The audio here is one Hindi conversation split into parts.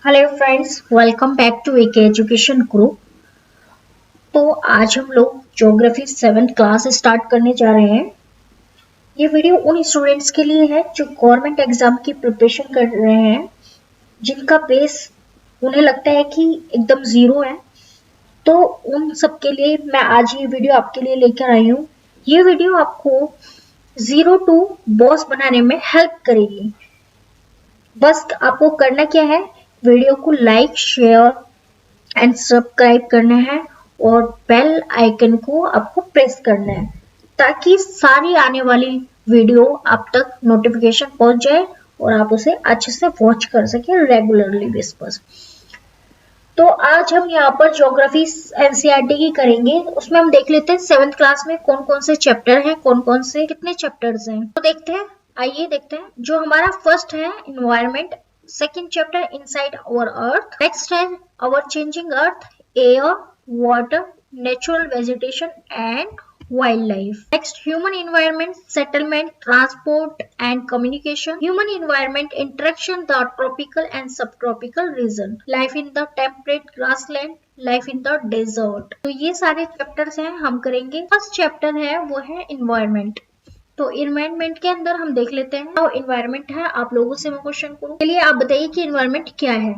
Hello friends, welcome back to AK education group. तो आज हम लोग ज्योग्राफी 7th क्लास स्टार्ट करने जा रहे हैं। ये वीडियो उन स्टूडेंट्स के लिए है जो गवर्नमेंट एग्जाम की प्रिपरेशन कर रहे हैं, जिनका बेस उन्हें लगता है कि एकदम जीरो है। तो उन सब के लिए मैं आज ये वीडियो आपके लिए लेकर आई हूँ। ये वीडियो आपको जीरो टू बॉस बनाने में हेल्प करेगी। बस आपको करना क्या है, वीडियो को लाइक, शेयर एंड सब्सक्राइब करना है और बेल आइकन को आपको प्रेस करना है ताकि सारी आने वाली वीडियो आप तक नोटिफिकेशन पहुंच जाए और आप उसे अच्छे से वॉच कर सके रेगुलरली बेस पर। तो आज हम यहाँ पर ज्योग्राफी एनसीईआरटी की करेंगे। उसमें हम देख लेते हैं 7th क्लास में कौन कौन से चैप्टर हैं, कौन कौन से कितने चैप्टर्स हैं। तो देखते हैं, आइए देखते हैं। जो हमारा फर्स्ट है environment, second chapter inside our earth, next है our changing earth, air, water, natural vegetation and wildlife. Next, human environment, settlement, transport and communication. Human environment, interaction, the tropical and subtropical region. Life in the temperate grassland, life in the desert. तो ये सारे चैप्टर्स हैं, हम करेंगे। फर्स्ट चैप्टर है वो है environment। तो इन्वायरमेंट के अंदर हम देख लेते हैं। तो इन्वायरमेंट है, आप लोगों से मैं क्वेश्चन करूँ, चलिए आप बताइए कि इन्वायरमेंट क्या है।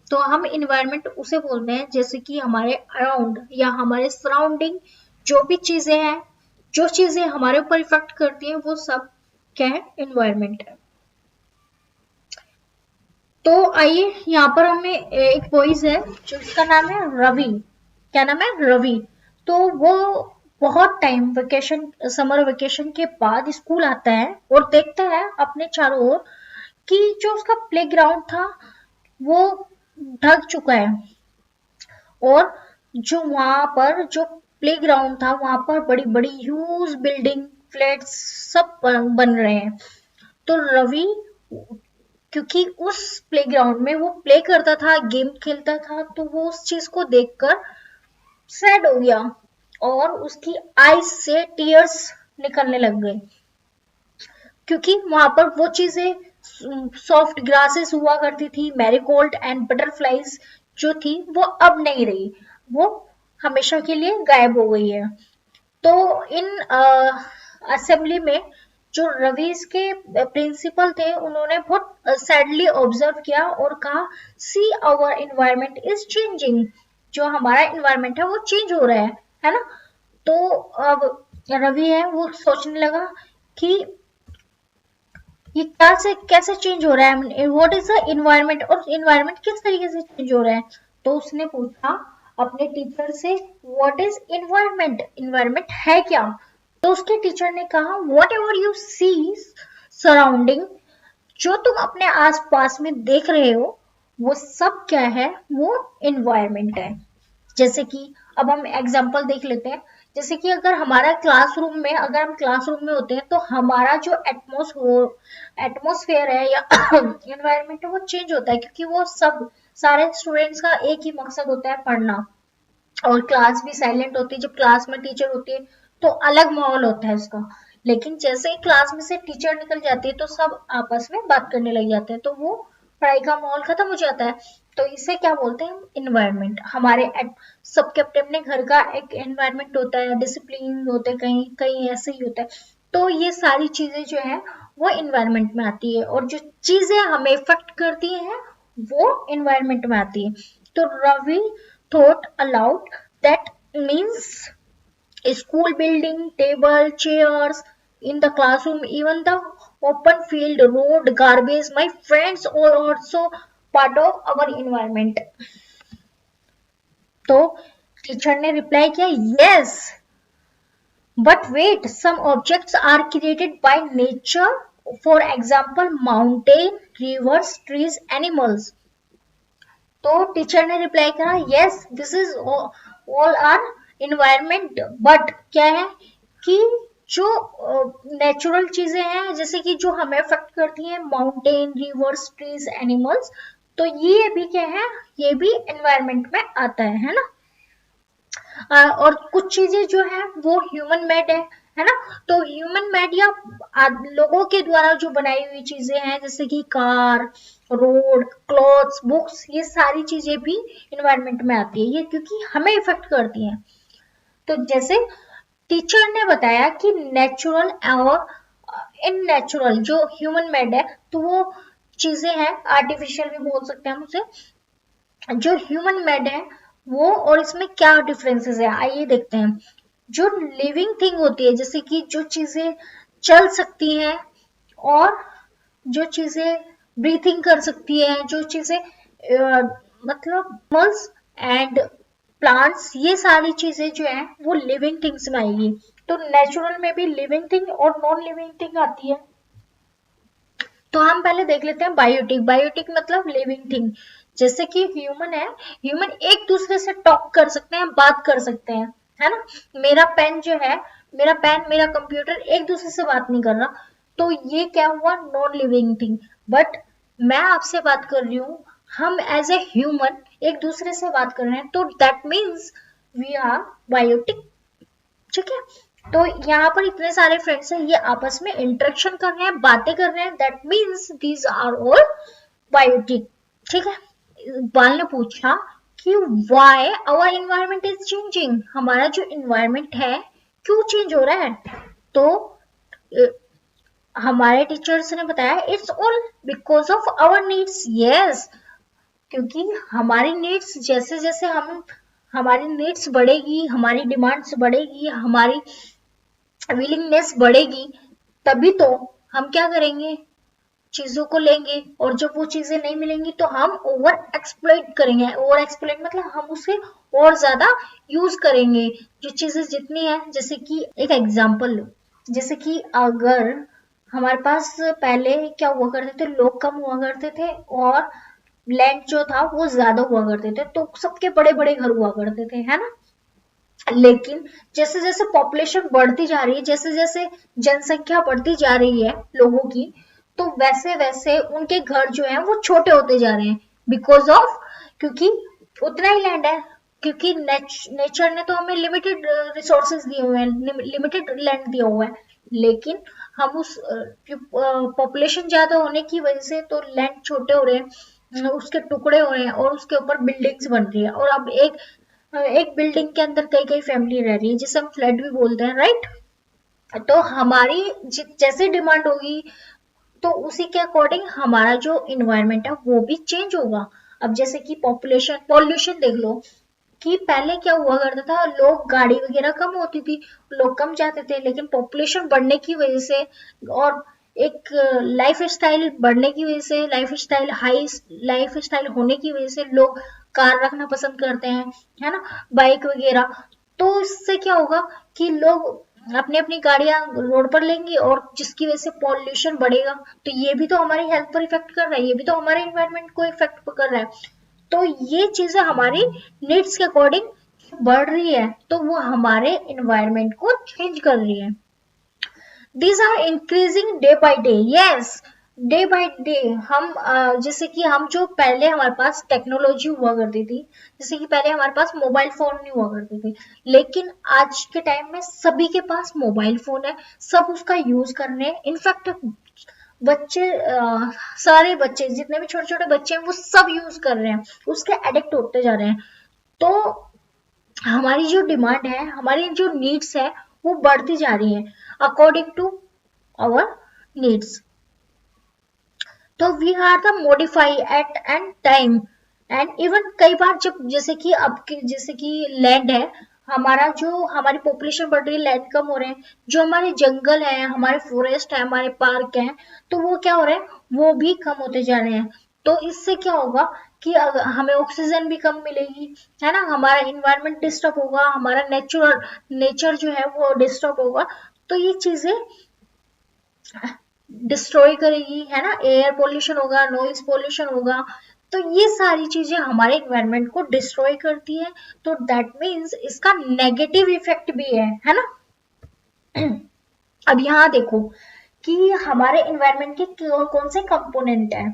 तो हम इन्वायरमेंट उसे बोलते हैं जैसे कि हमारे अराउंड या हमारे सराउंडिंग जो भी चीजें हैं, जो चीजें हमारे ऊपर इफेक्ट करती हैं, वो सब क्या है, इन्वायरमेंट है। तो आइए, यहाँ पर हमें एक बॉयज है जिसका नाम है रवि। क्या नाम है? रवि। तो वो बहुत टाइम वेकेशन, समर वेकेशन के बाद स्कूल आता है और देखता है अपने चारों ओर कि जो उसका प्लेग्राउंड था वो ढक चुका है और जो वहां पर जो प्लेग्राउंड था वहां पर बड़ी बड़ी ह्यूज बिल्डिंग, फ्लैट्स सब बन रहे हैं। तो रवि, क्योंकि उस प्लेग्राउंड में वो प्ले करता था, गेम खेलता था, तो वो उस चीज को देखकर सैड हो गया और उसकी आईज से टीयर्स निकलने लग गए, क्योंकि वहां पर वो चीजें, सॉफ्ट ग्रासेस हुआ करती थी, मैरीगोल्ड एंड बटरफ्लाईज जो थी वो अब नहीं रही, वो हमेशा के लिए गायब हो गई है। तो इन असेंबली में जो रवीज के प्रिंसिपल थे उन्होंने बहुत सैडली ऑब्जर्व किया और कहा, see our environment is changing. जो हमारा इन्वायरमेंट है वो चेंज हो रहा है ना। तो अब रवि है वो सोचने लगा कि ये कैसे चेंज हो रहा है, व्हाट इज द इन्वायरमेंट, और इन्वायरमेंट किस तरीके से चेंज हो रहा है। तो उसने पूछा अपने टीचर से, व्हाट इज इन्वायरमेंट, इन्वायरमेंट है क्या। तो उसके टीचर ने कहा, whatever you see surrounding, जो तुम अपने आसपास में देख रहे हो वो सब क्या है, वो इन्वायरमेंट है। जैसे कि अब हम एग्जांपल देख लेते हैं। जैसे कि अगर हमारा क्लासरूम में, अगर हम क्लासरूम में होते हैं तो हमारा जो एटमोसफेयर है या एनवायरनमेंट है वो चेंज होता है, क्योंकि वो सब सारे स्टूडेंट्स का एक ही मकसद होता है, पढ़ना। और क्लास भी साइलेंट होती है, जब क्लास में टीचर होती है तो अलग माहौल होता है उसका। लेकिन जैसे ही क्लास में से टीचर निकल जाती है तो सब आपस में बात करने लग जाते हैं, तो वो पढ़ाई का माहौल खत्म हो जाता है। तो इसे क्या बोलते हैं, इन्वायरमेंट। हमारे सबके अपने अपने घर का एक एनवायरमेंट होता है, डिसिप्लिन होते हैं, कहीं कहीं ऐसे ही होता है। तो ये सारी चीजें जो है वो इन्वायरमेंट में आती है, और जो चीजें हमें इफेक्ट करती हैं वो इन्वायरमेंट में आती है। तो Ravi thought aloud, that means school building, table, chairs in the classroom, even the open field, road, garbage, my friends are also part of our environment. तो टीचर ने रिप्लाई किया, yes, but wait, some objects are created by nature, for example mountain, rivers, trees, animals. तो टीचर ने रिप्लाई करा, yes this is all are environment, but क्या है कि जो नेचुरल चीजें हैं, जैसे कि जो हमें अफेक्ट करती हैं, माउंटेन, रिवर्स, ट्रीज, एनिमल्स, तो ये भी क्या है, ये भी एनवायरमेंट में आता है ना। और कुछ चीजें जो है वो ह्यूमन मेड है ना। तो ह्यूमन मेड या लोगों के द्वारा जो बनाई हुई चीजें हैं, जैसे कि कार, रोड, क्लॉथ्स, बुक्स, ये सारी चीजें भी इन्वायरमेंट में आती है, ये क्योंकि हमें इफेक्ट करती हैं। तो जैसे टीचर ने बताया कि नेचुरल और इन नेचुरल जो ह्यूमन मेड है, तो वो चीजें हैं, आर्टिफिशियल भी बोल सकते हैं हम उसे, जो ह्यूमन मेड है वो, और इसमें क्या डिफरेंसेस है आइए देखते हैं। जो लिविंग थिंग होती है, जैसे कि जो चीजें चल सकती हैं और जो चीजें ब्रीथिंग कर सकती है, जो चीजें मतलब एनिमल्स एंड प्लांट्स, ये सारी चीजें जो है वो लिविंग थिंग्स में आएगी। तो नेचुरल में भी लिविंग थिंग और नॉन लिविंग थिंग आती है। तो हम पहले देख लेते हैं बायोटिक। बायोटिक मतलब लिविंग थिंग। जैसे कि ह्यूमन है, ह्यूमन एक दूसरे से टॉक कर सकते हैं, बात कर सकते हैं, है ना। मेरा पेन जो है, मेरा पेन, मेरा कंप्यूटर एक दूसरे से बात नहीं कर रहा, तो ये क्या हुआ, नॉन लिविंग थिंग। बट मैं आपसे बात कर रही हूँ, हम एज ए ह्यूमन एक दूसरे से बात कर रहे हैं, तो that means we are biotic. ठीक है। तो यहाँ पर इतने सारे फ्रेंड्स हैं, ये आपस में इंटरेक्शन कर रहे हैं, बातें कर रहे हैं, that means these are all biotic. ठीक है। इकबाल ने पूछा कि why our environment is changing, हमारा जो इन्वायरमेंट है क्यों चेंज हो रहा है। तो हमारे टीचर्स ने बताया it's all because of our needs. Yes, क्योंकि हमारी नीड्स, जैसे जैसे हम, हमारी नीड्स बढ़ेगी, हमारी डिमांड्स बढ़ेगी, हमारी विलिंगनेस बढ़ेगी, तभी तो हम क्या करेंगे, चीजों को लेंगे, और जब वो चीजें नहीं मिलेंगी तो हम ओवर एक्सप्लॉइट करेंगे। ओवर एक्सप्लॉइट मतलब हम उसे और ज्यादा यूज करेंगे, जो चीजें जितनी है। जैसे कि एक एग्जांपल लो, जैसे कि अगर हमारे पास पहले क्या हुआ करते थे, लोग कम हुआ करते थे और लैंड जो था वो ज्यादा हुआ करते थे, तो सबके बड़े बड़े घर हुआ करते थे, है ना। लेकिन जैसे जैसे पॉपुलेशन बढ़ती जा रही है, जैसे जैसे जनसंख्या बढ़ती जा रही है लोगों की, तो वैसे वैसे उनके घर जो है वो छोटे होते जा रहे हैं, बिकॉज ऑफ, क्योंकि उतना ही लैंड है, क्योंकि नेचर ने तो हमें लिमिटेड रिसोर्सेज दिए हुए हैं, लिमिटेड लैंड दिया हुआ है, लेकिन हम उस पॉपुलेशन ज्यादा होने की वजह से तो लैंड छोटे हो रहे हैं, उसके टुकड़े हो रहे हैं, और उसके ऊपर बिल्डिंग्स बन रही है, और अब एक बिल्डिंग के अंदर कई कई फैमिली रह रही है, जिसे हम फ्लैट भी बोलते हैं, राइट। तो हमारी जैसे डिमांड होगी, तो उसी के अकॉर्डिंग हमारा जो इन्वायरमेंट है वो भी चेंज होगा। अब जैसे कि पॉपुलेशन, पॉल्यूशन देख लो, कि पहले क्या हुआ करता था, लोग, गाड़ी वगैरह कम होती थी, लोग कम जाते थे, लेकिन पॉपुलेशन बढ़ने की वजह से और एक लाइफ स्टाइल बढ़ने की वजह से, life style high life style होने की वजह से लोग कार रखना पसंद करते हैं, है ना, बाइक वगैरह। तो इससे क्या होगा कि लोग अपनी अपनी गाड़ियां रोड पर लेंगे, और जिसकी वजह से पॉल्यूशन बढ़ेगा, तो ये भी तो हमारी हेल्थ पर इफेक्ट कर रहा है, ये भी तो हमारे इन्वायरमेंट को इफेक्ट कर रहा है। तो ये चीजें हमारी नीड्स के अकॉर्डिंग बढ़ रही है, तो वो हमारे इन्वायरमेंट को चेंज कर रही है। These are increasing day by day. Yes, day by day हम जैसे कि हम जो पहले हमारे पास टेक्नोलॉजी हुआ करती थी, जैसे कि पहले हमारे पास मोबाइल फोन नहीं हुआ करते थे, लेकिन आज के टाइम में सभी के पास मोबाइल फोन है, सब उसका यूज कर रहे हैं। इनफैक्ट बच्चे, सारे बच्चे, जितने भी छोटे छोटे बच्चे हैं, वो सब यूज कर रहे हैं, उसके एडिक्ट होते जा रहे हैं। तो हमारी जो डिमांड है, हमारी जो नीड्स है, वो बढ़ती जा रही है अकॉर्डिंग टू आवर नीड्स। तो we are the modify at and time and even, कई बार जब, जैसे कि अब के, जैसे कि लैंड है हमारा, जो हमारी पॉपुलेशन बढ़ रही है, लैंड कम हो रहे हैं, जो हमारे जंगल है, हमारे फॉरेस्ट है, हमारे पार्क हैं, तो वो क्या हो रहे हैं, वो भी कम होते जा रहे हैं। तो इससे क्या होगा कि हमें ऑक्सीजन भी कम मिलेगी, है ना, हमारा इन्वायरमेंट डिस्टर्ब होगा, हमारा नेचर जो है वो डिस्टर्ब होगा। तो ये चीजें डिस्ट्रॉय करेगी, है ना, एयर पोल्यूशन होगा, नॉइज पोल्यूशन होगा, तो ये सारी चीजें हमारे इन्वायरमेंट को डिस्ट्रॉय करती है। तो दैट मीन्स इसका नेगेटिव इफेक्ट भी है ना। अब यहाँ देखो कि हमारे इन्वायरमेंट के कौन से कंपोनेंट है।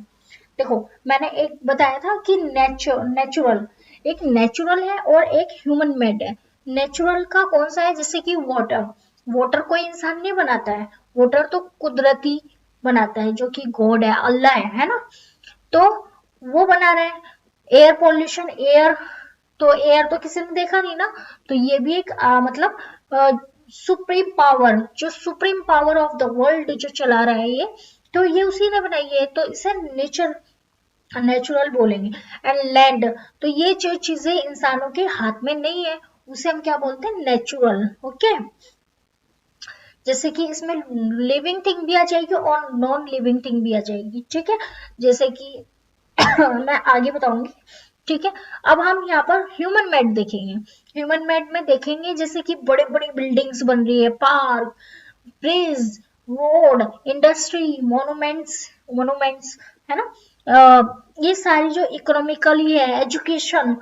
देखो, मैंने एक बताया था कि नेचुरल, एक नेचुरल है और एक ह्यूमन मेड है। नेचुरल का कौन सा है, जैसे कि वाटर, वाटर कोई इंसान नहीं बनाता है, वाटर तो कुदरती बनाता है, जो कि गॉड है, अल्लाह है ना। तो वो बना रहे हैं। एयर पॉल्यूशन, एयर तो एयर तो किसी ने देखा नहीं ना, तो ये भी एक मतलब सुप्रीम पावर, जो supreme power of the world जो चला रहा है ये, तो ये उसी ने बनाई है, तो इसे नेचुरल बोलेंगे। एंड लैंड, तो ये जो चीजें इंसानों के हाथ में नहीं है उसे हम क्या बोलते हैं, नेचुरल। ओके, जैसे कि इसमें लिविंग थिंग भी आ जाएगी और नॉन लिविंग थिंग भी आ जाएगी, ठीक है, जैसे कि मैं आगे बताऊंगी, ठीक है। अब हम यहाँ पर ह्यूमन मेड देखेंगे। ह्यूमन मेड में देखेंगे जैसे कि बड़े बड़ी बिल्डिंग्स बन रही है, park, bridge, road, industry, monuments monuments, है ना। ये सारी जो इकोनॉमिकली है, education,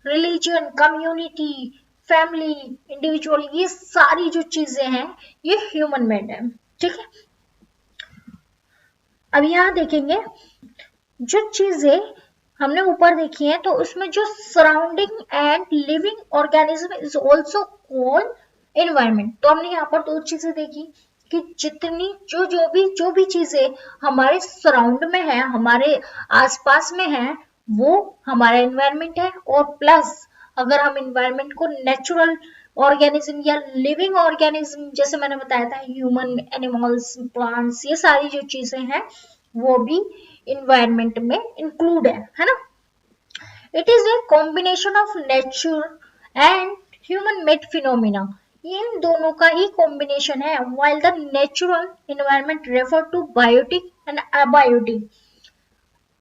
religion, community, family, individual, ये सारी जो चीजें हैं ये ह्यूमन मेड है, ठीक है। अब यहाँ देखेंगे जो चीजें हमने ऊपर देखी है, तो उसमें जो surrounding and living organism is also called environment. तो हमने यहाँ पर दो चीजें देखी कि जितनी जो भी चीजें हमारे सराउंड में है, हमारे आसपास में है, वो हमारा एनवायरनमेंट है। और प्लस अगर हम एनवायरनमेंट को नेचुरल ऑर्गेनिज्म या लिविंग ऑर्गेनिज्म, जैसे मैंने बताया था ह्यूमन, एनिमल्स, प्लांट्स, ये सारी जो चीजें हैं वो भी इन्वायरमेंट में इंक्लूड है ना। It is a combination of nature and human made phenomena. इन दोनों का ही कॉम्बिनेशन है। While the natural environment refer to biotic and abiotic.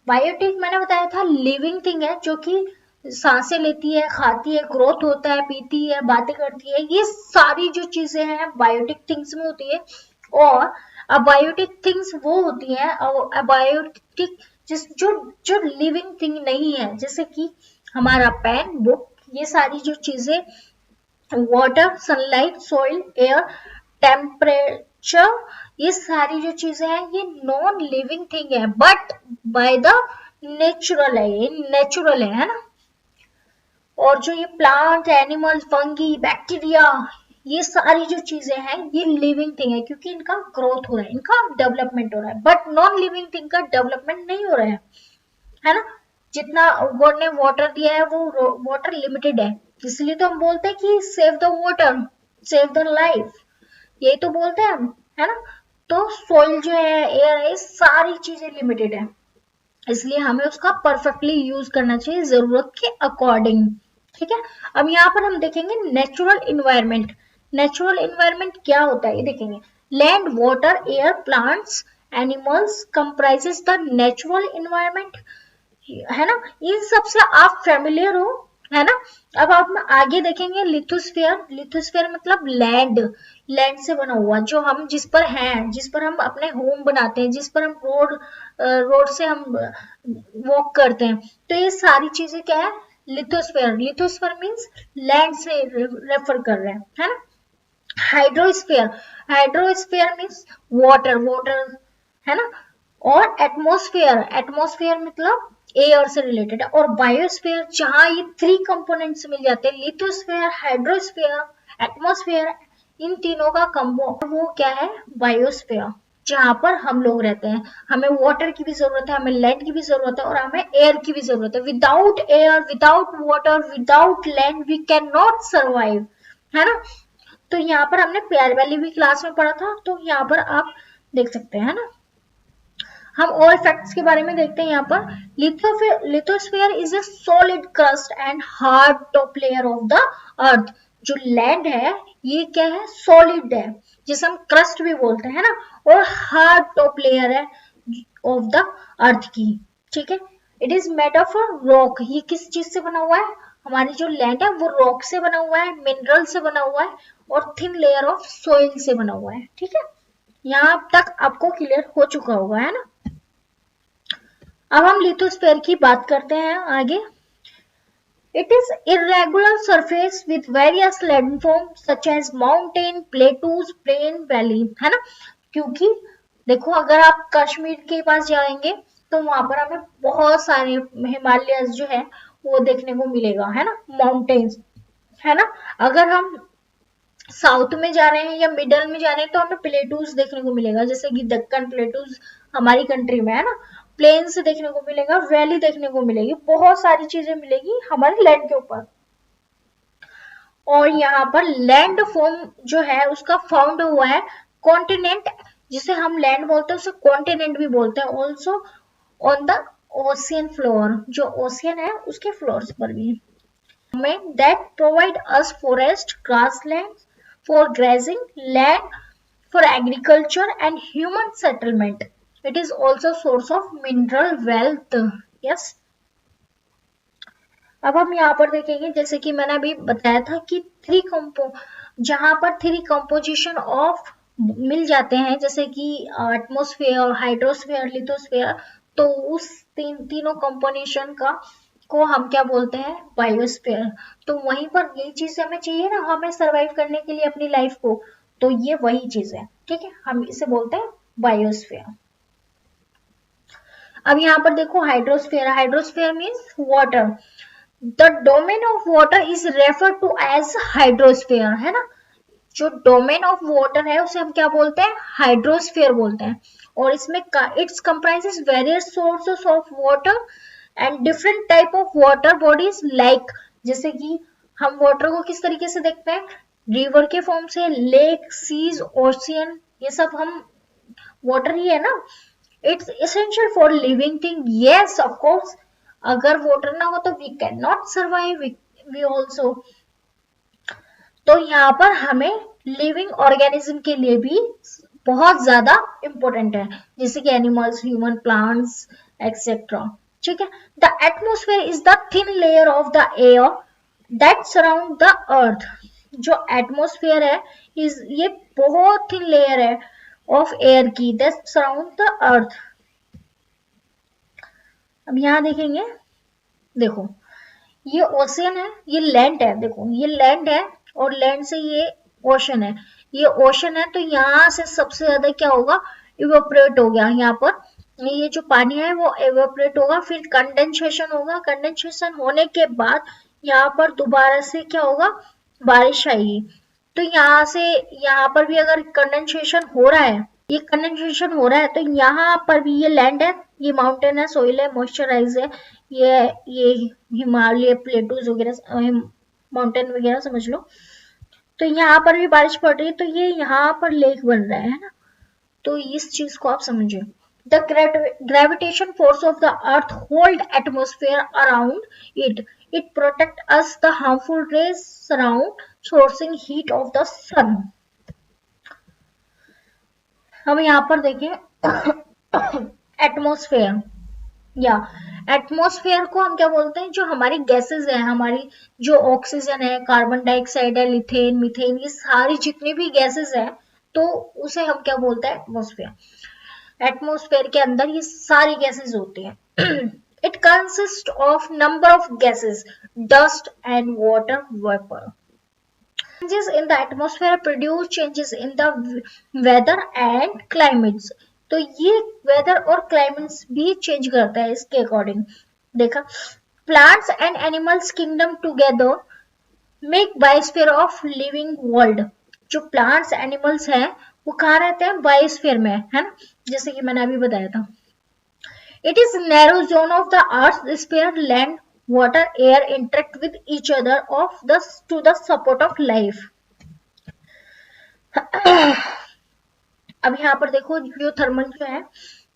Biotic मैंने बताया था लिविंग थिंग है, जो कि सांसें लेती है, खाती है, ग्रोथ होता है, पीती है, बातें करती है, ये सारी जो चीजें हैं बायोटिक थिंग्स में होती है। और अबायोटिक थिंग्स वो होती हैं, और अबायोटिक जो जो लिविंग थिंग नहीं है, जैसे कि हमारा पेन, बुक, ये सारी जो चीजें, water, sunlight, soil, air, temperature, ये सारी जो चीजें हैं ये नॉन लिविंग थिंग है, बट बाय द नेचुरल है, ये नेचुरल है ना। और जो ये प्लांट, एनिमल, फंगी, बैक्टीरिया, ये सारी जो चीजें हैं ये लिविंग थिंग है, क्योंकि इनका ग्रोथ हो रहा है, इनका डेवलपमेंट हो रहा है। बट नॉन लिविंग थिंग का डेवलपमेंट नहीं हो रहा है ना। जितना गॉड ने वाटर दिया है वो वाटर लिमिटेड है, इसलिए तो हम बोलते हैं कि save the water, save the life, यही तो बोलते हैं हम, है ना। तो सोइल जो है, एयर है, सारी चीजें लिमिटेड है, इसलिए हमें उसका परफेक्टली यूज करना चाहिए जरूरत के अकॉर्डिंग, ठीक है। अब यहाँ पर हम देखेंगे नेचुरल इन्वायरमेंट। नेचुरल इन्वायरमेंट क्या होता है ये देखेंगे। Land, water, air, plants, animals comprises the natural environment, है ना। इन सबसे आप फेमिलियर हो, है ना। अब आप आगे देखेंगे लिथोस्फीयर। लिथोस्फीयर मतलब लैंड, लैंड से बना हुआ, जो हम जिस पर हैं, जिस पर हम अपने होम बनाते हैं, जिस पर हम रोड से हम वॉक करते हैं, तो ये सारी चीजें क्या है, लिथोस्फीयर। लिथोस्फीयर मीन्स लैंड से रेफर कर रहे हैं, है ना। Hydrosphere, hydrosphere means water, water, है ना। और एटमोस्फेयर, एटमोस्फेयर मतलब एयर से रिलेटेड है। और बायोस्फीयर, जहां ये थ्री कंपोनेंट्स मिल जाते हैं, लिथोस्फीयर, हाइड्रोस्फीयर, एटमोस्फेयर, इन तीनों का कंबो वो क्या है, बायोस्फीयर, जहां पर हम लोग रहते हैं। हमें वाटर की भी जरूरत है, हमें लैंड की भी जरूरत है, और हमें एयर की भी जरूरत है। Without air, without water, without land we can not survive, है ना। तो यहाँ पर हमने प्यार वैली भी क्लास में पढ़ा था, तो यहाँ पर आप देख सकते हैं ना। हम और फैक्ट्स के बारे में देखते हैं यहाँ पर। Lithosphere is a solid crust and hard top layer of the earth. जो लैंड है ये क्या है, सॉलिड है, जिसे हम क्रस्ट भी बोलते हैं ना, और हार्ड टॉप लेयर है ऑफ द अर्थ की, ठीक है। It is made of rock. ये किस चीज से बना हुआ है, हमारी जो लैंड है वो रॉक से बना हुआ है, मिनरल से बना हुआ है, और थिन लेयर ऑफ सोइल से बना हुआ है, ठीक है। यहाँ तक आपको क्लियर हो चुका होगा, है ना। अब हम लिथोस्फीयर की बात करते हैं आगे। It is irregular surface with various landforms such as mountain, plateaus, plain, valley, है ना। क्योंकि देखो अगर आप कश्मीर के पास जाएंगे तो वहां पर हमें बहुत सारे हिमालयस जो है वो देखने को मिलेगा, है ना, माउंटेन्स, है ना। अगर हम साउथ में जा रहे हैं या मिडल में जा रहे हैं तो हमें प्लेटूज देखने को मिलेगा, जैसे कि दक्कन प्लेटूज हमारी कंट्री में है ना, प्लेन्स देखने को मिलेगा, वैली देखने को मिलेगी, बहुत सारी चीजें मिलेगी हमारे लैंड के ऊपर। और यहाँ पर लैंड फॉर्म जो है उसका फाउंड हुआ है कॉन्टिनेंट, जिसे हम लैंड बोलते हैं उसे कॉन्टिनेंट भी बोलते हैं, also on the ocean floor, जो ओशियन है उसके फ्लोर्स पर भी। That provide us forest, grasslands for grazing, land for agriculture and human settlement. It is also source of mineral wealth. Yes. अब हम यहाँ पर देखेंगे, जैसे कि मैंने अभी बताया था कि जहां पर थ्री कंपोजिशन ऑफ मिल जाते हैं, जैसे कि एटमोस्फेयर, हाइड्रोस्फेयर, लिथोस्फेयर, तो उस तीनों कंपोजिशन का को हम क्या बोलते हैं, बायोस्फीयर। तो वहीं पर यही चीज हमें चाहिए ना, हमें सरवाइव करने के लिए अपनी लाइफ को, तो ये वही चीज है, ठीक है, हम इसे बोलते हैं बायोस्फीयर। अब यहाँ पर देखो hydrosphere, hydrosphere means water, the domain of water is refer to as hydrosphere, है ना, जो डोमेन ऑफ वाटर है उसे हम क्या बोलते हैं, हाइड्रोस्फीयर बोलते हैं। और इसमें it's comprises various sources of water and different type of water bodies, like जैसे कि हम वाटर को किस तरीके से देखते हैं, रिवर के फॉर्म से, लेक, सीज, ओशियन, ये सब हम वाटर ही है ना। It's essential for living thing, yes of course, अगर वाटर ना हो तो we can not survive, we also. तो यहाँ पर हमें लिविंग ऑर्गेनिज्म के लिए भी बहुत ज्यादा इंपॉर्टेंट है, जैसे कि एनिमल्स, ह्यूमन, प्लांट्स एक्सेट्रा, ठीक है। The atmosphere is the thin layer of the air that surround the earth, जो एटमोस्फेयर है ये बहुत थिन लेयर है ऑफ एयर की, दैट सराउंड द अर्थ। अब यहाँ देखेंगे, देखो ये ओशियन है, ये लैंड है, देखो ये लैंड है और लैंड से ये ओशन है, ये ओशन है, तो यहाँ से सबसे ज्यादा क्या होगा, इवेपोरेट हो गया, यहाँ पर ये जो पानी है वो इवेपोरेट होगा, फिर कंडेंसेशन होगा, कंडेंसेशन होने के बाद यहाँ पर दोबारा से क्या होगा, बारिश आएगी। तो यहाँ से यहाँ पर भी अगर कंडेंसेशन हो रहा है, ये कंडेंसेशन हो रहा है, तो यहाँ पर भी ये लैंड है, ये माउंटेन है, सोइल है, मॉइस्चराइज है, ये हिमालय प्लेटूज वगैरह, माउंटेन वगैरह समझ लो। तो यहाँ पर भी बारिश पड़ रही है, तो ये यहाँ पर लेक बन रहा है ना, तो इस चीज को आप समझिए। The gravitation force of the earth hold atmosphere around it. It protect us the harmful rays surround, sourcing heat of the sun. हम यहाँ पर देखें एटमोस्फेयर, या एटमोस्फेयर को हम क्या बोलते हैं, जो हमारी गैसेस है, हमारी जो ऑक्सीजन है, कार्बन डाइऑक्साइड है, लिथेन, मीथेन, ये सारी जितनी भी गैसेस है, तो उसे हम क्या बोलते हैं, एटमोस्फेयर। एटमोस्फेयर के अंदर ये सारी गैसेस होती हैं। It consist of number of gases, dust and water vapour. Changes in the atmosphere produce changes in the weather and climates, तो ये वेदर और क्लाइमेट्स भी चेंज करता है इसके अकॉर्डिंग। देखा, plants and animals kingdom together make biosphere of living world. जो प्लांट्स एनिमल्स हैं वो कहाँ रहते हैं, बायोस्फीयर में, है ना, जैसे कि मैंने अभी बताया था। It is narrow zone of the earth sphere, land, water, air interact with each other of the two the support of life. अब यहाँ पर देखो जियोथर्मल जो है,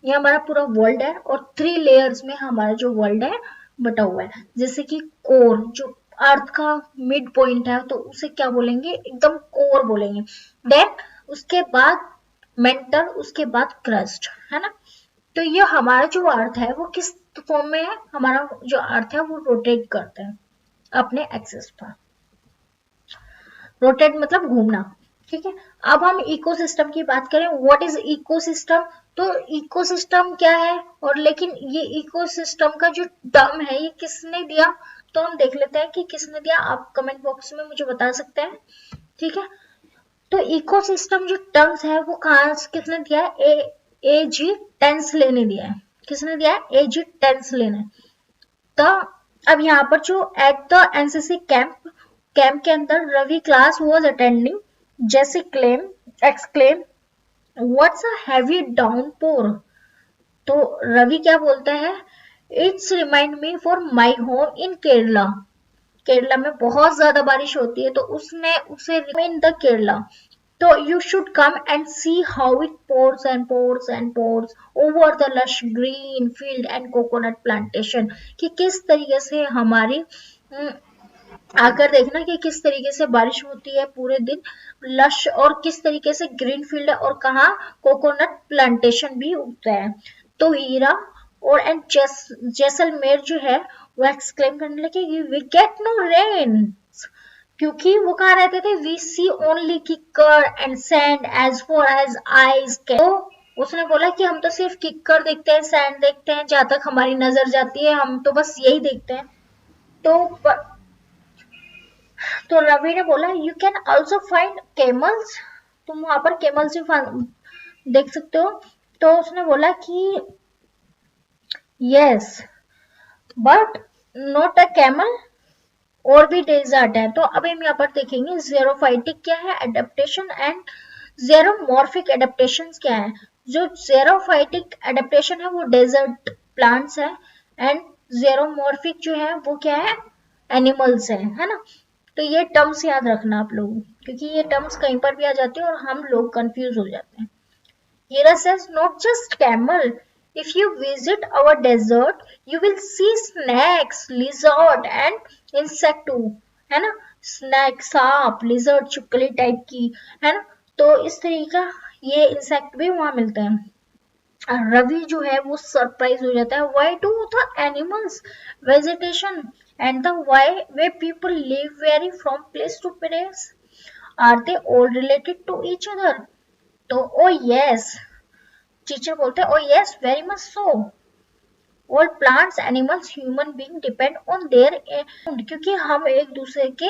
ये हमारा पूरा वर्ल्ड है और 3 लेयर्स में हमारा जो वर्ल्ड है बटा हुआ है। जैसे कि कोर, जो अर्थ का मिड पॉइंट है, तो उसे क्या बोलेंगे, एकदम कोर बोलेंगे। देन उसके बाद मेंटल, उसके बाद क्रस्ट, है ना। तो ये हमारा जो अर्थ है वो किस फॉर्म में है, हमारा जो अर्थ है वो रोटेट करता है अपने एक्सिस पर। रोटेट मतलब घूमना, ठीक है। अब हम इकोसिस्टम की बात करें, व्हाट इज इकोसिस्टम, तो इकोसिस्टम क्या है, और लेकिन ये इकोसिस्टम का जो टर्म है ये किसने दिया, तो हम देख लेते हैं कि किसने दिया, आप कमेंट बॉक्स में मुझे बता सकते हैं, ठीक है। तो इकोसिस्टम जो टर्म्स है वो कहाँ किसने दिया है, A.G. टेंसले ने दिया है। किसने दिया है, A.G. टेंसले ने। तो अब यहाँ पर जो एट द एनसीसी कैंप के अंदर रवि क्लास वाज अटेंडिंग, जैसे exclaim what's a heavy downpour, तो रवि क्या बोलता है, it's remind me for my home in Kerala. Kerala में बहुत ज्यादा बारिश होती है, तो उसने उसे इन द केरला, तो you should come and see how it pours and pours and pours over the lush green field and coconut plantation, कि किस तरीके से हमारी आकर देखना कि किस तरीके से बारिश होती है पूरे दिन, लश, और किस तरीके से ग्रीन फील्ड है, और कहाँ कोकोनट प्लांटेशन भी उगता है। तो हीरा और जैसलमेर जो है वो एक्सक्लेम करने लगे, वी गेट नो रेन, क्योंकि वो कहाँ रहते थे, वी सी ओनली किक्कर and sand as far as eyes can. तो उसने बोला कि हम तो सिर्फ किक्कर देखते हैं, सैंड देखते हैं, जहां तक हमारी नजर जाती है हम तो बस यही देखते हैं। तो तो रवि ने बोला, यू कैन ऑल्सो फाइंड केमल्स, तुम वहां पर केमल्स भी देख सकते हो। तो उसने बोला कि yes but not a camel, और भी डेजर्ट है। तो अभी हम यहाँ पर देखेंगे जेरोफाइटिक क्या है एडेप्टेशन एंड जेरोमॉर्फिक एडेप्टेशन क्या है। जो जेरोफाइटिक एडेप्टेशन है वो डेजर्ट प्लांट्स है, एंड जेरोमॉर्फिक जो है वो क्या है, एनिमल्स है ना। तो ये टर्म्स याद रखना आप लोग, क्योंकि ये टर्म्स कहीं पर भी आ जाती है और हम लोग कंफ्यूज हो जाते हैं। Hira says, not just camel. If you visit our desert, you will see snakes, lizard and insect too. है ना, स्नैक, सांप, लिजर्ड, चुपकली टाइप की, है ना। तो इस तरीके का ये इंसेक्ट भी वहां मिलते हैं। रवि जो है वो सरप्राइज हो जाता है, why do the animals, vegetation and the why way people live vary from place to place, are they all related to each other. तो ओ यस, टीचर बोलते हैं, oh yes very much so, all plants animals human being depend on their, क्योंकि हम एक दूसरे के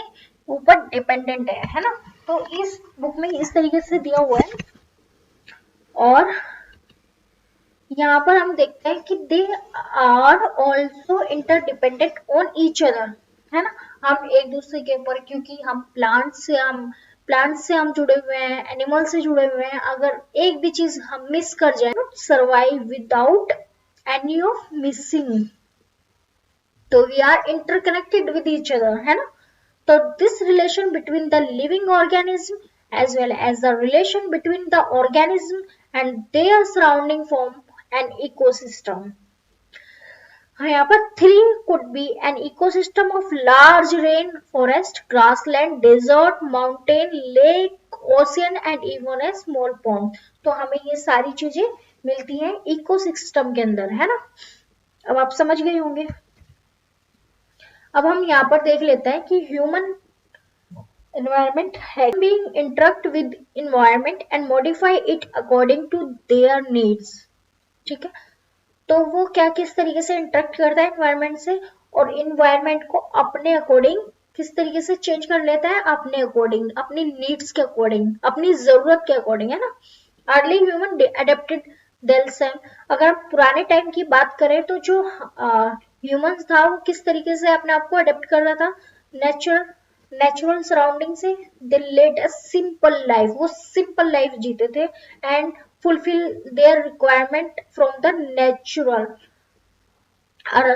ऊपर डिपेंडेंट है ना। तो इस बुक में इस तरीके से दिया हुआ है। और यहाँ पर हम देखते हैं कि they are also interdependent on each other, है ना। हम एक दूसरे के ऊपर, क्योंकि हम प्लांट से हम जुड़े हुए हैं, एनिमल से जुड़े हुए हैं, अगर एक भी चीज हम मिस कर जाए, survive without any of missing, तो we are interconnected with each other, है ना। तो this relation between the living organism as well as the relation between the organism and their surrounding form an ecosystem. यहाँ पर 3 could be an ecosystem of large rain forest, grassland, desert, mountain, lake, ocean and even a small pond. तो हमें ये सारी चीजें मिलती हैं इकोसिस्टम के अंदर, है ना। अब आप समझ गए होंगे। अब हम यहाँ पर देख लेते हैं कि human environment has being interact with environment and modify it according to their needs, ठीक है। तो वो क्या किस तरीके से इंटरेक्ट करता है एनवायरनमेंट से, और एनवायरनमेंट को अपने अकॉर्डिंग किस तरीके से चेंज कर लेता है, अपने अकॉर्डिंग, अपनी नीड्स के अकॉर्डिंग, अपनी जरूरत के अकॉर्डिंग, है ना। अर्ली ह्यूमन अडेप्टेड देमसेल्फ, अगर हम पुराने टाइम की बात करें तो जो ह्यूमंस था वो किस तरीके से अपने आप को अडेप्ट कर रहा था, नेचुरल सराउंडिंग से। दे लेड अ सिंपल लाइफ, वो सिंपल लाइफ जीते थे, and fulfil their requirement from the natural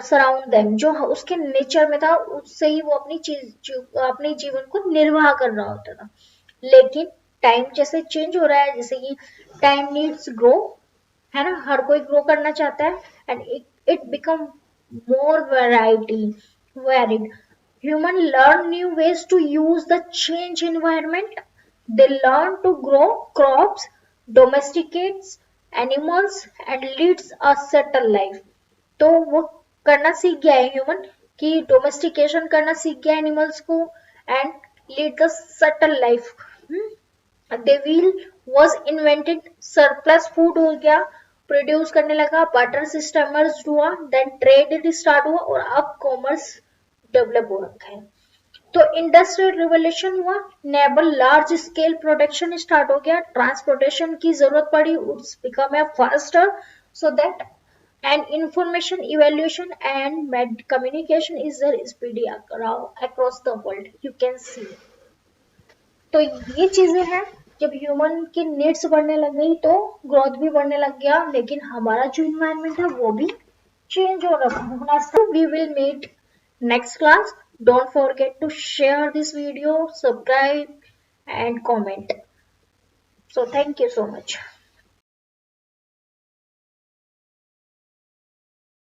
surround them, जो उसके नेचर में था उससे ही वो अपने जीवन को निर्वाह कर रहा होता था। लेकिन टाइम जैसे चेंज हो रहा है, जैसे कि टाइम नीड्स ग्रो, है ना, हर कोई ग्रो करना चाहता है, and it become more varied. Human learn new ways to use the change environment. They learn to grow crops, domesticate animals, and leads a settled life. तो वो करना सीख गया है ह्यूमन, कि डोमेस्टिकेशन करना सीख गया एनिमल्स को, and lead the settle life. They wheel was invented, surplus food हो गया, प्रोड्यूस करने लगा, बटर सिस्टम हुआ, देन ट्रेड स्टार्ट हुआ, और अब कॉमर्स डेवलप हो रखा है। तो इंडस्ट्रियल रिवोल्यूशन हुआ, नेबल लार्ज स्केल प्रोडक्शन स्टार्ट हो गया, ट्रांसपोर्टेशन की जरूरत पड़ी, it's become a faster, so that and information evaluation and communication is speedy across the world, you can see. तो ये चीजें हैं जब ह्यूमन की नीड्स बढ़ने लग गई तो ग्रोथ भी बढ़ने लग गया, लेकिन हमारा जो इन्वायरमेंट है वो भी चेंज होना। We will meet next class. Don't forget to share this video, subscribe and comment. So thank you so much.